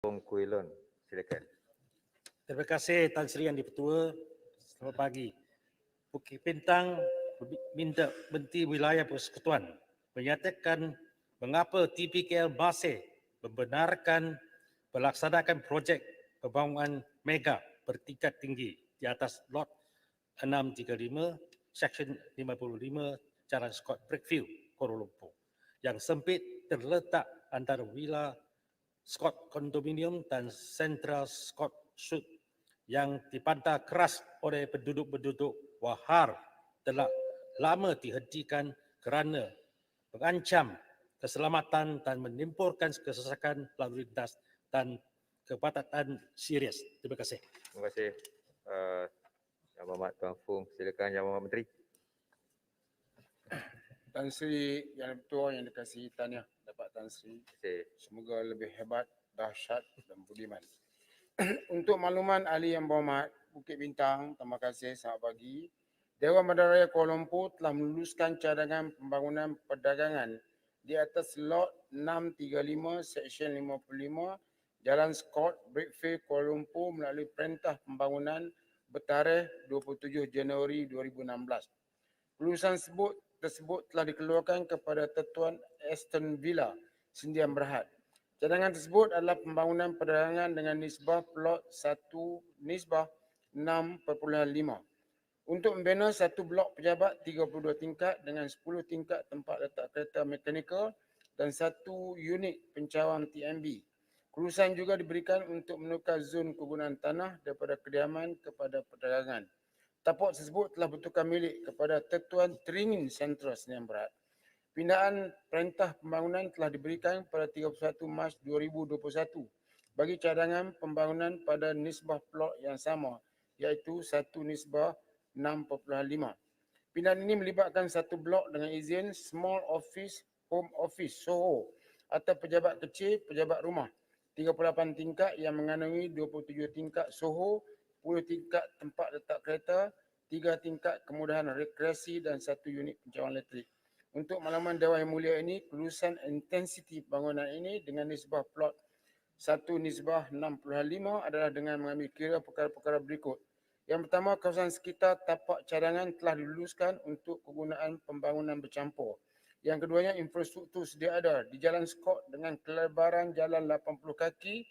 Bung Kuilon, silakan. Terima kasih Tan Sri Yang Di-Pertua. Selamat pagi. Bukit Bintang minta Menteri Wilayah Persekutuan menyatakan mengapa TPKL masih membenarkan melaksanakan projek pembangunan mega bertingkat tinggi di atas lot 635, Seksyen 55, Jalan Scott Brickfield, Kuala Lumpur yang sempit terletak antara Villa Scott Condominium dan Central Scott Suite yang dipantau keras oleh penduduk-penduduk Wahar telah lama dihentikan kerana mengancam keselamatan dan menimbulkan kesesakan lalu lintas dan kepadatan serius. Terima kasih. Terima kasih. Yang Berhormat Tuan Fung, silakan Yang Berhormat Menteri. Tan Sri Yang Di-Pertua yang dikasihi tahniah dapat Tan Sri. Semoga lebih hebat, dahsyat dan budiman. Untuk makluman ahli yang berhormat, Bukit Bintang, terima kasih, selamat pagi. Dewan Bandaraya Kuala Lumpur telah meluluskan cadangan pembangunan perdagangan di atas lot 635 Seksyen 55 Jalan Scott Brickfield Kuala Lumpur melalui Perintah Pembangunan bertarikh 27 Januari 2016. Kelulusan tersebut telah dikeluarkan kepada Tuan Aston Villa Sdn Bhd. Cadangan tersebut adalah pembangunan perdagangan dengan nisbah plot 1 nisbah 6.5 untuk membina satu blok pejabat 32 tingkat dengan 10 tingkat tempat letak kereta mekanikal dan satu unit pencawang TMB. Kelulusan juga diberikan untuk menukar zon kegunaan tanah daripada kediaman kepada perdagangan. Tapak tersebut telah bertukar milik kepada Tuan Teringin Sentral Sdn Bhd. Pindaan perintah pembangunan telah diberikan pada 31 Mac 2021 bagi cadangan pembangunan pada nisbah plot yang sama iaitu 1 nisbah 6.5. Pindaan ini melibatkan satu blok dengan izin Small Office Home Office SOHO atau pejabat kecil pejabat rumah 38 tingkat yang mengandungi 27 tingkat SOHO, 10 tingkat tempat letak kereta, 3 tingkat kemudahan rekreasi dan 1 unit pencawang elektrik. Untuk makluman Dewan Yang Mulia ini, kelulusan intensiti bangunan ini dengan nisbah plot 1 nisbah 6.5 adalah dengan mengambil kira perkara-perkara berikut. Yang pertama, kawasan sekitar tapak cadangan telah diluluskan untuk kegunaan pembangunan bercampur. Yang keduanya, infrastruktur sedia ada di Jalan Scott dengan kelebaran jalan 80 kaki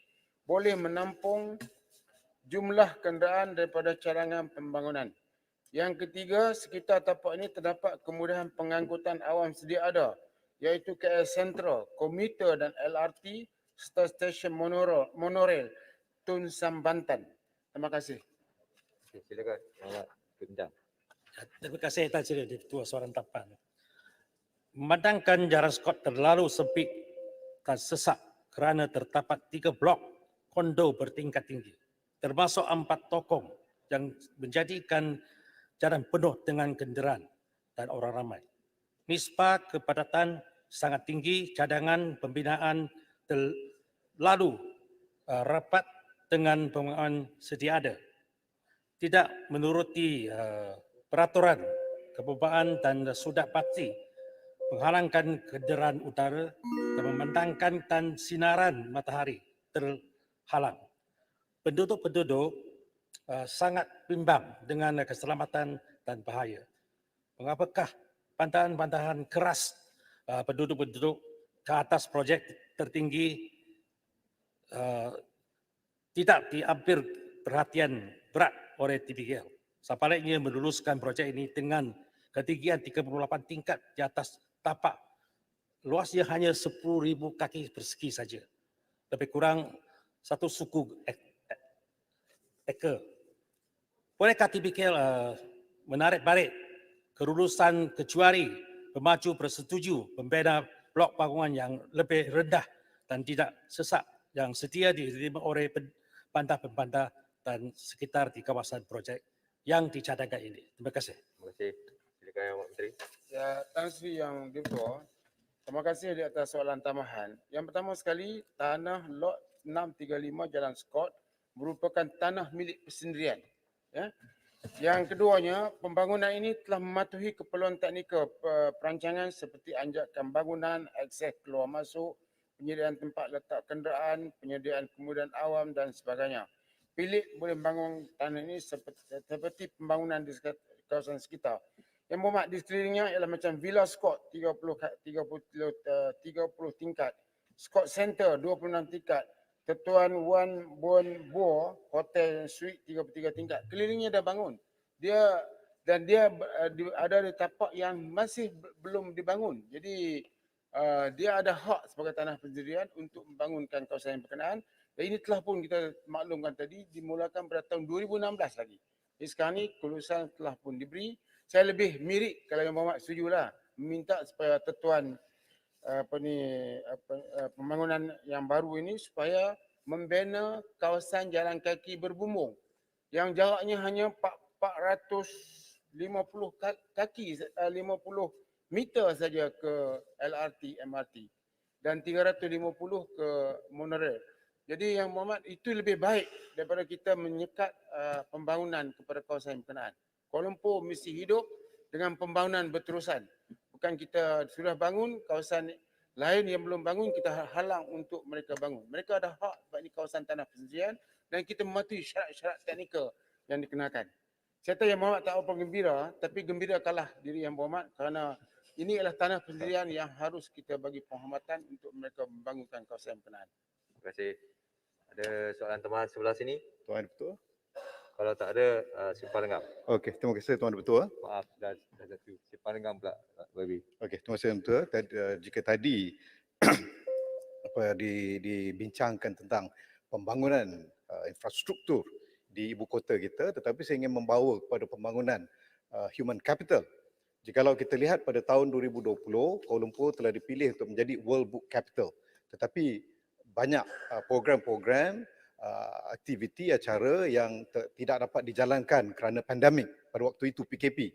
boleh menampung jumlah kenderaan daripada cadangan pembangunan. Yang ketiga, sekitar tapak ini terdapat kemudahan pengangkutan awam sedia ada iaitu KL Sentral, komuter dan LRT serta stesen monorail Tun Sam Bantan. Terima kasih. Silakan Yang Berhormat Bukit Bintang. Terima kasih Tan Sri Di-Pertua soalan tapan. Memandangkan jalan Scott terlalu sempit dan sesak kerana terdapat 3 blok kondo bertingkat tinggi, termasuk 4 tokong yang menjadikan jalan penuh dengan kenderaan dan orang ramai. Nisbah kepadatan sangat tinggi, cadangan pembinaan terlalu rapat dengan pembangunan sedia ada. Tidak menuruti peraturan kebobaan dan sudah pasti menghalangkan kenderaan udara dan memandangkan sinaran matahari terhalang. Penduduk-penduduk sangat bimbang dengan keselamatan dan bahaya. Mengapakah bantahan-bantahan keras penduduk-penduduk ke atas projek tertinggi tidak diambil perhatian berat oleh TPKL. Sebaliknya meluluskan projek ini dengan ketinggian 38 tingkat di atas tapak. Luasnya hanya 10,000 kaki persegi saja. Lebih kurang satu suku ekor. Bolehkah TPKL menarik balik kelulusan kecuali pemaju bersetuju membina blok bangunan yang lebih rendah dan tidak sesak yang sedia diterima oleh pembantah-pembantah dan sekitar di kawasan projek yang dicadangkan ini. Terima kasih. Terima kasih. Silakan Yang Berhormat Menteri. Ya, Tan Sri Yang Di-Pertua, terima kasih di atas soalan tambahan. Yang pertama sekali, tanah lot 635 Jalan Scott merupakan tanah milik persendirian. Ya. Yang keduanya, pembangunan ini telah mematuhi keperluan teknikal perancangan seperti anjakan bangunan, akses keluar masuk, penyediaan tempat letak kenderaan, penyediaan kemudahan awam dan sebagainya. Pilih boleh membangun tanah ini seperti pembangunan di kawasan sekitar. Yang berhormat di sekelilingnya ialah macam Villa Scott 30 tingkat, Scott Center 26 tingkat, Tetuan Wan Bon Bo Hotel Suite 33 tingkat. Kelilingnya dah bangun. Dia ada di tapak yang masih belum dibangun. Jadi dia ada hak sebagai tanah pendirian untuk membangunkan kawasan yang berkenaan. Dan ini telah pun kita maklumkan tadi dimulakan pada tahun 2016 lagi. Jadi sekarang ni kelulusan telah pun diberi. Saya lebih mirip kalau Yang Berhormat setujulah meminta supaya tetuan pembangunan yang baru ini supaya membina kawasan jalan kaki berbumbung yang jaraknya hanya 450 kaki, 50 meter saja ke LRT, MRT dan 350 ke monorail. Jadi Yang Berhormat itu lebih baik daripada kita menyekat pembangunan kepada kawasan yang berkenaan. Kuala Lumpur mesti hidup dengan pembangunan berterusan. Bukan kita sudah bangun, kawasan lain yang belum bangun, kita halang untuk mereka bangun. Mereka ada hak sebab ini kawasan tanah persendirian dan kita mematuhi syarat-syarat teknikal yang dikenakan. Saya tahu Yang Berhormat tak apa gembira, tapi gembira kalah diri Yang Berhormat kerana ini adalah tanah persendirian yang harus kita bagi penghormatan untuk mereka membangunkan kawasan yang berkenaan. Terima kasih. Ada soalan teman sebelah sini? Tuan Betul. Kalau tak ada, simpan lenggam. Okey, terima kasih Tuan Betul. Maaf, dah satu. Simpan lenggam pula, Baby. Okey, terima kasih Tuan Betul. Jika tadi dibincangkan tentang pembangunan infrastruktur di ibu kota kita, tetapi saya ingin membawa kepada pembangunan human capital. Jikalau kita lihat pada tahun 2020, Kuala Lumpur telah dipilih untuk menjadi World Book Capital. Tetapi banyak program-program, aktiviti, acara yang tidak dapat dijalankan kerana pandemik pada waktu itu PKP.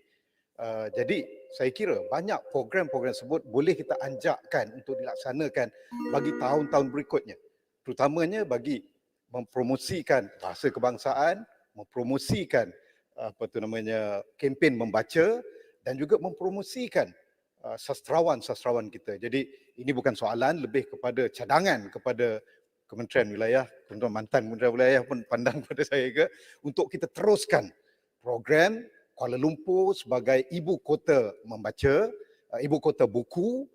Jadi saya kira banyak program-program tersebut boleh kita anjakkan untuk dilaksanakan bagi tahun-tahun berikutnya. Terutamanya bagi mempromosikan bahasa kebangsaan, mempromosikan kempen membaca dan juga mempromosikan sastrawan-sastrawan kita. Jadi ini bukan soalan, lebih kepada cadangan kepada Kementerian Wilayah, tuan-tuan mantan Kementerian Wilayah pun pandang pada saya ke, untuk kita teruskan program Kuala Lumpur sebagai ibu kota membaca, ibu kota buku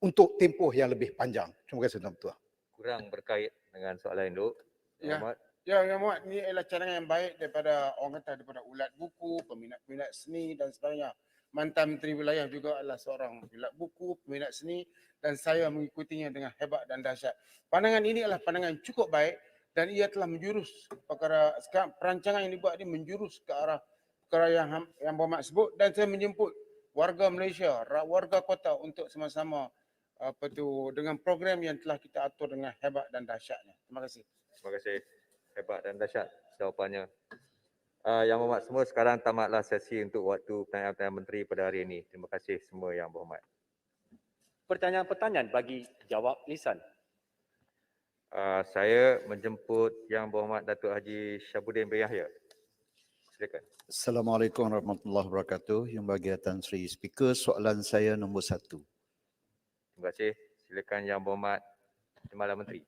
untuk tempoh yang lebih panjang. Terima kasih Tuan Ketua. Kurang berkait dengan soalan induk. Ya. Muhammad. Ya, Yang Berhormat, ini adalah cadangan yang baik daripada orang kata daripada ulat buku, peminat-peminat seni dan sebagainya. Mantan Menteri Wilayah juga adalah seorang ulat buku, peminat seni dan saya mengikutinya dengan hebat dan dahsyat. Pandangan ini adalah pandangan yang cukup baik dan ia telah menjurus perkara sekarang perancangan yang dibuat ini menjurus ke arah perkara yang Berhormat sebut dan saya menjemput warga Malaysia, warga kota untuk sama-sama dengan program yang telah kita atur dengan hebat dan dahsyatnya. Terima kasih. Terima kasih. Hebat dan dahsyat jawapannya. Yang Berhormat semua, sekarang tamatlah sesi untuk waktu pertanyaan-pertanyaan menteri pada hari ini. Terima kasih semua Yang Berhormat. Pertanyaan-pertanyaan bagi jawab lisan. Saya menjemput Yang Berhormat Datuk Haji Syabuddin bin Yahya. Silakan. Assalamualaikum warahmatullahi wabarakatuh. Yang Berbahagia Tan Sri Speaker, soalan saya nombor 1. Terima kasih. Silakan Yang Berhormat Timbalan Menteri.